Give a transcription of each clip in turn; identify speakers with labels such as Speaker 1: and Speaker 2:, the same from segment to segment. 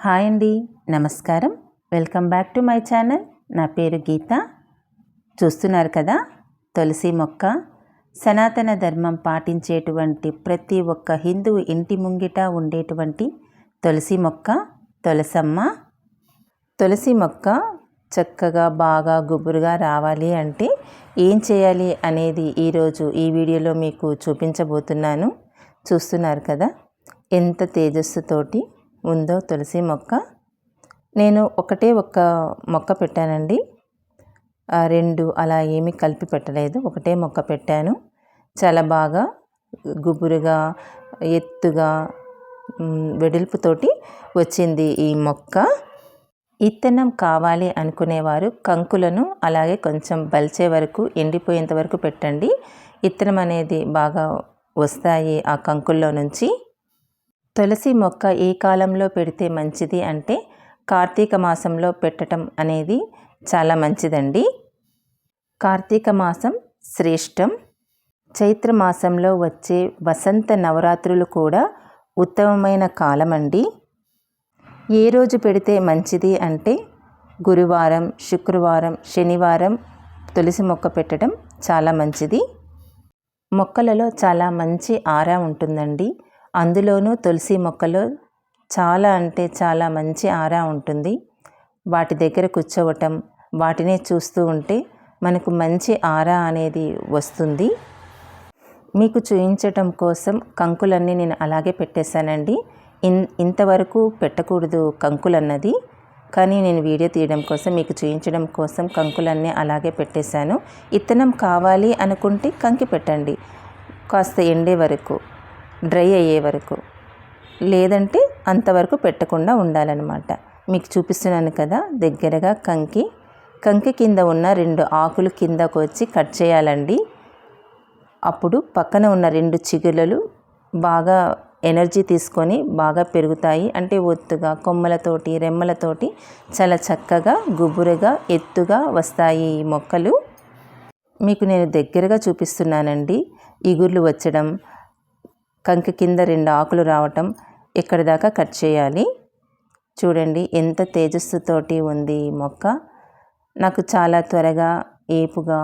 Speaker 1: Hi అండి, నమస్కారం. Welcome back to my channel. నా పేరు గీత. చూస్తున్నారు కదా, తులసి మొక్క. సనాతన ధర్మం పాటించేటువంటి ప్రతి ఒక్క హిందువు ఇంటి ముంగిట ఉండేటువంటి తులసి మొక్క, తులసమ్మ. తులసి మొక్క చక్కగా బాగా గుబురుగా రావాలి అంటే ఏం చేయాలి అనేది ఈరోజు ఈ వీడియోలో మీకు చూపించబోతున్నాను. చూస్తున్నారు కదా ఎంత తేజస్సుతోటి ఉందో తులసి మొక్క. నేను ఒక్క మొక్క పెట్టానండి, రెండు అలా ఏమీ కలిపి పెట్టలేదు. ఒకటే మొక్క పెట్టాను. చాలా బాగా గుబురుగా ఎత్తుగా వెడల్పుతోటి వచ్చింది ఈ మొక్క. ఇత్తనం కావాలి అనుకునేవారు కంకులను అలాగే కొంచెం బలిచే వరకు, ఎండిపోయేంత వరకు పెట్టండి. ఇత్తనం అనేది బాగా వస్తాయి ఆ కంకుల్లో నుంచి. తులసి మొక్క ఏ కాలంలో పెడితే మంచిది అంటే కార్తీక మాసంలో పెట్టడం అనేది చాలా మంచిదండి. కార్తీక మాసం శ్రేష్టం. చైత్ర మాసంలో వచ్చే వసంత నవరాత్రులు కూడా ఉత్తమమైన కాలం అండి. ఏ రోజు పెడితే మంచిది అంటే గురువారం, శుక్రవారం, శనివారం తులసి మొక్క పెట్టడం చాలా మంచిది. మొక్కలలో చాలా మంచి ఆరా ఉంటుందండి. అందులోనూ తులసి మొక్కలో చాలా అంటే చాలా మంచి ఆరా ఉంటుంది. వాటి దగ్గర కూర్చోవటం, వాటినే చూస్తూ ఉంటే మనకు మంచి ఆరా అనేది వస్తుంది. మీకు చూపించటం కోసం కంకులన్నీ నేను అలాగే పెట్టేశానండి. ఇంతవరకు పెట్టకూడదు కంకులన్నది, కానీ నేను వీడియో తీయడం కోసం, మీకు చూపించడం కోసం కంకులన్నీ అలాగే పెట్టేశాను. ఇత్తనం కావాలి అనుకుంటే కంకి పెట్టండి, కాస్త ఎండే వరకు, డ్రై అయ్యే వరకు. లేదంటే అంతవరకు పెట్టకుండా ఉండాలన్నమాట. మీకు చూపిస్తున్నాను కదా దగ్గరగా కంకి కింద ఉన్న 2 ఆకులు కిందకు వచ్చి కట్ చేయాలండి. అప్పుడు పక్కన ఉన్న 2 చిగుళ్ళు బాగా ఎనర్జీ తీసుకొని బాగా పెరుగుతాయి. అంటే ఒత్తుగా కొమ్మలతోటి, రెమ్మలతోటి చాలా చక్కగా గుబురుగా ఎత్తుగా వస్తాయి ఈ మొక్కలు. మీకు నేను దగ్గరగా చూపిస్తున్నానండి. ఇగుర్లు వచ్చడం, కంకి కింద 2 ఆకులు రావటం, ఎక్కడి దాకా కట్ చేయాలి. చూడండి ఎంత తేజస్సుతోటి ఉంది ఈ మొక్క. నాకు చాలా త్వరగా ఏపుగా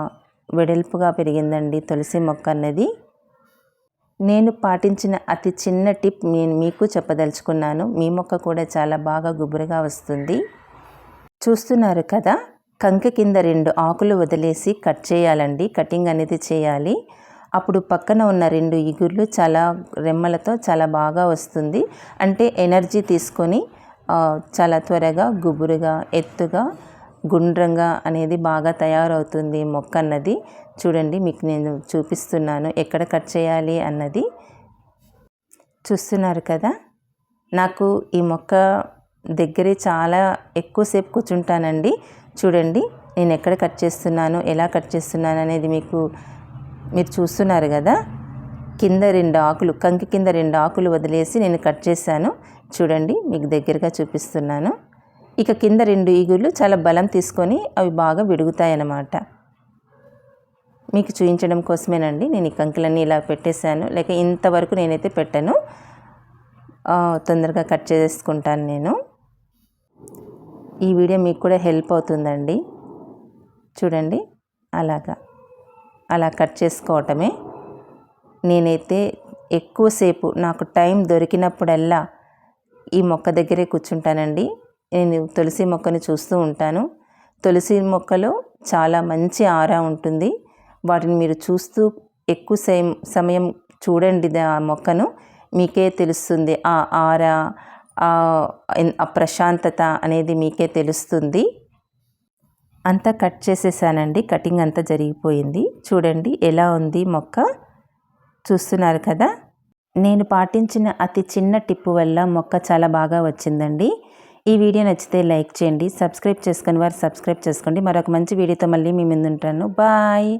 Speaker 1: వెడల్పుగా పెరిగిందండి తులసి మొక్క అన్నది. నేను పాటించిన అతి చిన్న టిప్ నేను మీకు చెప్పదలుచుకున్నాను. మీ మొక్క కూడా చాలా బాగా గుబురుగా వస్తుంది. చూస్తున్నారు కదా, కంకి కింద 2 ఆకులు వదిలేసి కట్ చేయాలండి. కటింగ్ అనేది చేయాలి. అప్పుడు పక్కన ఉన్న 2 ఇగుర్లు చాలా రెమ్మలతో చాలా బాగా వస్తుంది. అంటే ఎనర్జీ తీసుకొని చాలా త్వరగా గుబురుగా ఎత్తుగా గుండ్రంగా అనేది బాగా తయారవుతుంది మొక్క అన్నది. చూడండి, మీకు నేను చూపిస్తున్నాను ఎక్కడ కట్ చేయాలి అన్నది. చూస్తున్నారు కదా, నాకు ఈ మొక్క దగ్గరే చాలా ఎక్కువసేపు కూర్చుంటానండి. చూడండి నేను ఎక్కడ కట్ చేస్తున్నాను, ఎలా కట్ చేస్తున్నాను అనేది మీరు చూస్తున్నారు కదా. కింద 2 ఆకులు, కంకి కింద 2 ఆకులు వదిలేసి నేను కట్ చేశాను. చూడండి, మీకు దగ్గరగా చూపిస్తున్నాను. ఇక కింద 2 ఈగుర్లు చాలా బలం తీసుకొని అవి బాగా విడుగుతాయి అన్నమాట. మీకు చూపించడం కోసమేనండి నేను ఈ కంకులన్నీ ఇలా పెట్టేశాను. లేక ఇంతవరకు నేనైతే పెట్టాను, తొందరగా కట్ చేసుకుంటాను నేను. ఈ వీడియో మీకు కూడా హెల్ప్ అవుతుందండి. చూడండి, అలా కట్ చేసుకోవటమే. నేనైతే ఎక్కువసేపు నాకు టైం దొరికినప్పుడల్లా ఈ మొక్క దగ్గరే కూర్చుంటానండి. నేను తులసి మొక్కను చూస్తూ ఉంటాను. తులసి మొక్కలో చాలా మంచి ఆరా ఉంటుంది. వాటిని మీరు చూస్తూ ఎక్కువ సమయం చూడండి ఆ మొక్కను, మీకే తెలుస్తుంది ఆ ఆరా, ఆ ప్రశాంతత అనేది మీకే తెలుస్తుంది. అంతా కట్ చేసేసానండి. కటింగ్ అంతా జరిగిపోయింది. చూడండి ఎలా ఉంది మొక్క. చూస్తున్నారు కదా, నేను పాటించిన అతి చిన్న టిప్ వల్ల మొక్క చాలా బాగా వచ్చిందండి. ఈ వీడియో నచ్చితే లైక్ చేయండి. సబ్స్క్రైబ్ చేసుకుని వారు సబ్స్క్రైబ్ చేసుకోండి. మరొక మంచి వీడియోతో మళ్ళీ మీ ముందు ఉంటాను. బాయ్.